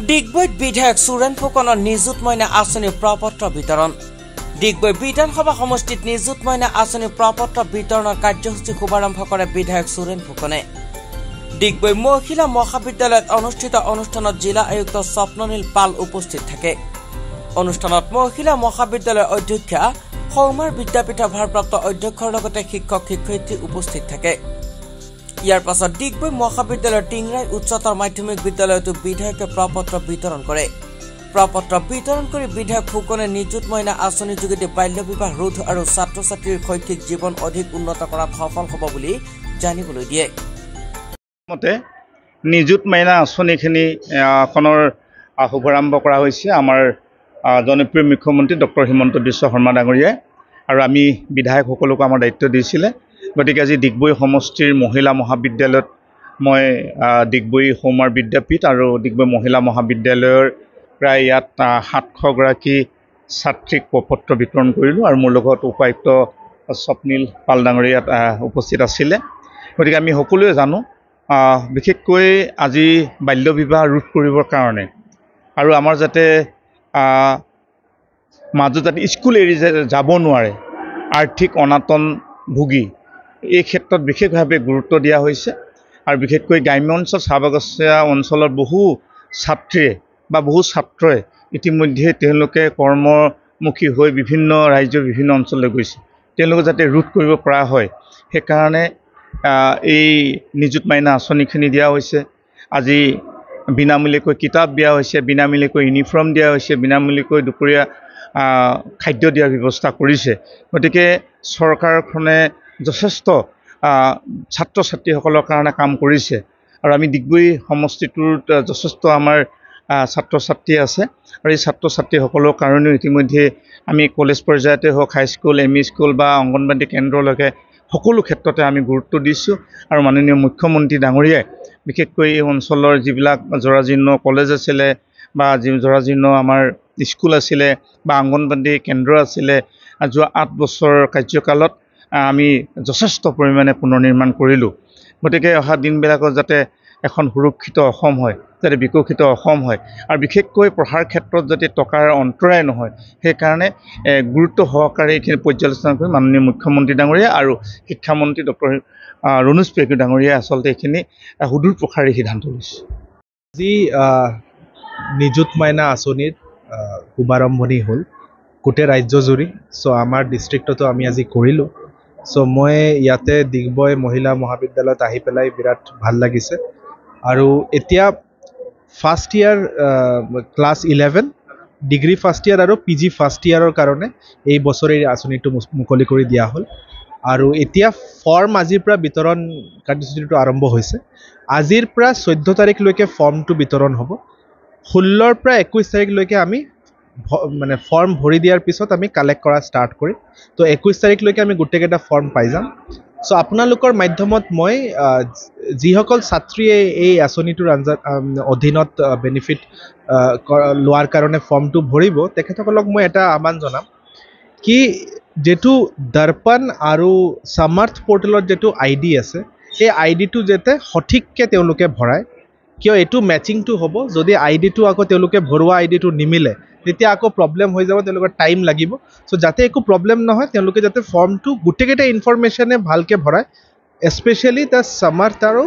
ডিগবৈত বিধায়ক সুৰেণ ফুকনৰ নিযুত মইনা আঁচনিৰ প্ৰপত্ৰ বিতৰণ। ডিগবৈ বিধানসভা সমষ্টিত নিযুত মইনা আঁচনিৰ প্ৰপত্ৰ বিতৰণৰ কাৰ্যসূচী শুভাৰম্ভ কৰে বিধায়ক সুৰেণ ফুকনে। ডিগবৈ মহিলা মহাবিদ্যালয়ত অনুষ্ঠিত অনুষ্ঠানত জিলা আয়ুক্ত স্বপ্ননীল পাল উপস্থিত থাকে। অনুষ্ঠানত মহিলা মহাবিদ্যালয়ৰ অধ্যক্ষা সৌমাৰ বিদ্যাপীঠৰ ভাৰপ্ৰাপ্ত অধ্যক্ষৰ লগতে শিক্ষক শিক্ষয়িত্ৰী উপস্থিত থাকে। ইয়াৰ পাছত ডিগবৈ মহাবিদ্যালয়ৰ টিংৰাই উচ্চতৰ মাধ্যমিক বিদ্যালয়তো বিধায়কে প্ৰপত্ৰ বিতৰণ কৰে। প্ৰপত্ৰ বিতৰণ কৰি বিধায়ক ফুকনে নিযুত মইনা আঁচনিৰ যোগেদি বাল্য বিবাহ ৰোধ আৰু ছাত্ৰ ছাত্ৰীৰ শৈক্ষিক জীৱন অধিক উন্নত কৰাত সফল হ'ব বুলি জানিবলৈ দিয়ে। মতে নিযুত মইনা আঁচনিখিনি শুভাৰম্ভ কৰা হৈছে আমাৰ জনপ্ৰিয় মুখ্যমন্ত্ৰী ডক্টৰ হিমন্ত বিশ্ব শৰ্মা ডাঙৰীয়াই, আৰু আমি বিধায়কসকলকো আমাৰ দায়িত্ব দিছিলে। গতিকে আজি ডিগবৈ সমষ্টিৰ মহিলা মহাবিদ্যালয়ত মই ডিগবৈ সৌমাৰ বিদ্যাপীঠ আৰু ডিগবৈ মহিলা মহাবিদ্যালয়ৰ প্ৰায় ইয়াত 700গৰাকী ছাত্ৰীক প্ৰপত্ৰ বিতৰণ কৰিলোঁ, আৰু মোৰ লগত উপায়ুক্ত স্বপ্নীল পাল ডাঙৰীয়া ইয়াত উপস্থিত আছিলে। গতিকে আমি সকলোৱে জানো বিশেষকৈ আজি বাল্য বিবাহ ৰোধ কৰিবৰ কাৰণে আৰু আমাৰ যাতে মাজত যাতে স্কুল এৰি যাব নোৱাৰে আৰ্থিক অনাটন ভুগী, এই ক্ষেত্ৰত বিশেষভাৱে গুৰুত্ব দিয়া হৈছে। আৰু বিশেষকৈ গ্ৰাম্য অঞ্চল চাহবাগিচা অঞ্চলৰ বহু ছাত্ৰীয়ে বা বহু ছাত্ৰই ইতিমধ্যে তেওঁলোকে কৰ্মমুখী হৈ বিভিন্ন ৰাজ্যৰ বিভিন্ন অঞ্চললৈ গৈছে। তেওঁলোকে যাতে ৰোধ কৰিব পৰা হয় সেইকাৰণে এই নিযুত মইনা আঁচনিখিনি দিয়া হৈছে। আজি বিনামূলীয়াকৈ কিতাপ দিয়া হৈছে, বিনামূলীয়াকৈ ইউনিফৰ্ম দিয়া হৈছে, বিনামূলীয়াকৈ দুপৰীয়া খাদ্য দিয়াৰ ব্যৱস্থা কৰিছে। গতিকে চৰকাৰখনে যথেষ্ট ছাত্ৰ ছাত্ৰীসকলৰ কাৰণে কাম কৰিছে, আৰু আমি ডিগবৈ সমষ্টিটোত যথেষ্ট আমাৰ ছাত্ৰ ছাত্ৰী আছে, আৰু এই ছাত্ৰ ছাত্ৰীসকলৰ কাৰণেও ইতিমধ্যে আমি কলেজ পৰ্যায়তে হওক, হাইস্কুল, এম ই স্কুল বা অংগনবাদী কেন্দ্ৰলৈকে সকলো ক্ষেত্ৰতে আমি গুৰুত্ব দিছোঁ। আৰু মাননীয় মুখ্যমন্ত্ৰী ডাঙৰীয়াই বিশেষকৈ এই অঞ্চলৰ যিবিলাক জৰাজীৰ্ণ কলেজ আছিলে বা জৰাজীৰ্ণ আমাৰ স্কুল আছিলে বা অংগনবাদী কেন্দ্ৰ আছিলে, যোৱা 8 বছৰৰ কাৰ্যকালত আমি যথেষ্ট পৰিমাণে পুনৰ নিৰ্মাণ কৰিলোঁ। গতিকে অহা দিনবিলাকত যাতে এখন সুৰক্ষিত অসম হয়, যাতে বিকশিত অসম হয়, আৰু বিশেষকৈ পঢ়াৰ ক্ষেত্ৰত যাতে টকাৰ অন্তৰায় নহয় সেইকাৰণে গুৰুত্ব সহকাৰে এইখিনি পৰ্যালোচনা কৰি মাননীয় মুখ্যমন্ত্ৰী ডাঙৰীয়া আৰু শিক্ষামন্ত্ৰী ডক্টৰ ৰণোজ পেগু ডাঙৰীয়াই আচলতে এইখিনি সুদূৰ প্ৰসাৰী সিদ্ধান্ত লৈছে। আজি নিযুত মইনা আঁচনিৰ শুভাৰম্ভণি হ'ল গোটেই ৰাজ্যজুৰি। চ' আমাৰ ডিষ্ট্ৰিক্টতো আমি আজি কৰিলোঁ। চ' মই ইয়াতে ডিগবৈ মহিলা মহাবিদ্যালয়ত আহি পেলাই বিৰাট ভাল লাগিছে। আৰু এতিয়া first year class 11 degree first year আৰু PG ফাৰ্ষ্ট ইয়াৰৰ কাৰণে এই বছৰে এই আঁচনিটো মুকলি কৰি দিয়া হ'ল। আৰু এতিয়া ফৰ্ম আজিৰ পৰা বিতৰণ কাৰ্যসূচীটো আৰম্ভ হৈছে। আজিৰ পৰা 14 তাৰিখলৈকে ফৰ্মটো বিতৰণ হ'ব। 16ৰ পৰা 21 তাৰিখলৈকে আমি মানে ফৰ্ম ভৰি দিয়াৰ পিছত আমি কালেক্ট কৰা ষ্টাৰ্ট কৰিম। তো 21 তাৰিখলৈকে আমি গোটেইকেইটা ফৰ্ম পাই যাম। চ' আপোনালোকৰ মাধ্যমত মই যিসকল ছাত্ৰীয়ে এই আঁচনিটোৰ অধীনত বেনিফিট লোৱাৰ কাৰণে ফৰ্মটো ভৰিব তেখেতসকলক মই এটা আহ্বান জনাম কি যেটো দৰ্পণ আৰু সামৰ্থ পৰ্টেলত যেটো ID আছে সেই IDটো যাতে সঠিককৈ তেওঁলোকে ভৰায়, কিয় এইটো মেচিংটো হ'ব। যদি IDটো আকৌ তেওঁলোকে ভৰোৱা IDটো নিমিলে তেতিয়া আকৌ প্ৰব্লেম হৈ যাব, তেওঁলোকৰ টাইম লাগিব। চ' যাতে একো প্ৰব্লেম নহয় তেওঁলোকে যাতে ফৰ্মটো গোটেইকেইটা ইনফৰমেশ্যনে ভালকৈ ভৰায়, এস্পেচিয়েলি দ্য সামৰ্থ আৰু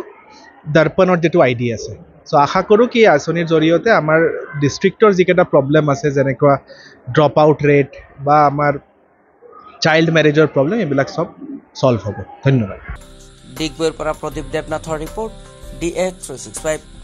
দৰ্পণৰ যেটো ID আছে। চ' আশা কৰোঁ কি আঁচনিৰ জৰিয়তে আমাৰ ডিষ্ট্ৰিক্টৰ যিকেইটা প্ৰব্লেম আছে যেনেকুৱা ড্ৰপ আউট ৰেট বা আমাৰ চাইল্ড মেৰেজৰ প্ৰব্লেম এইবিলাক চব সলভ হ'ব। ধন্যবাদ। ডিগবৈৰ পৰা প্ৰদীপ দেৱনাথৰ ৰিপৰ্ট DA 365।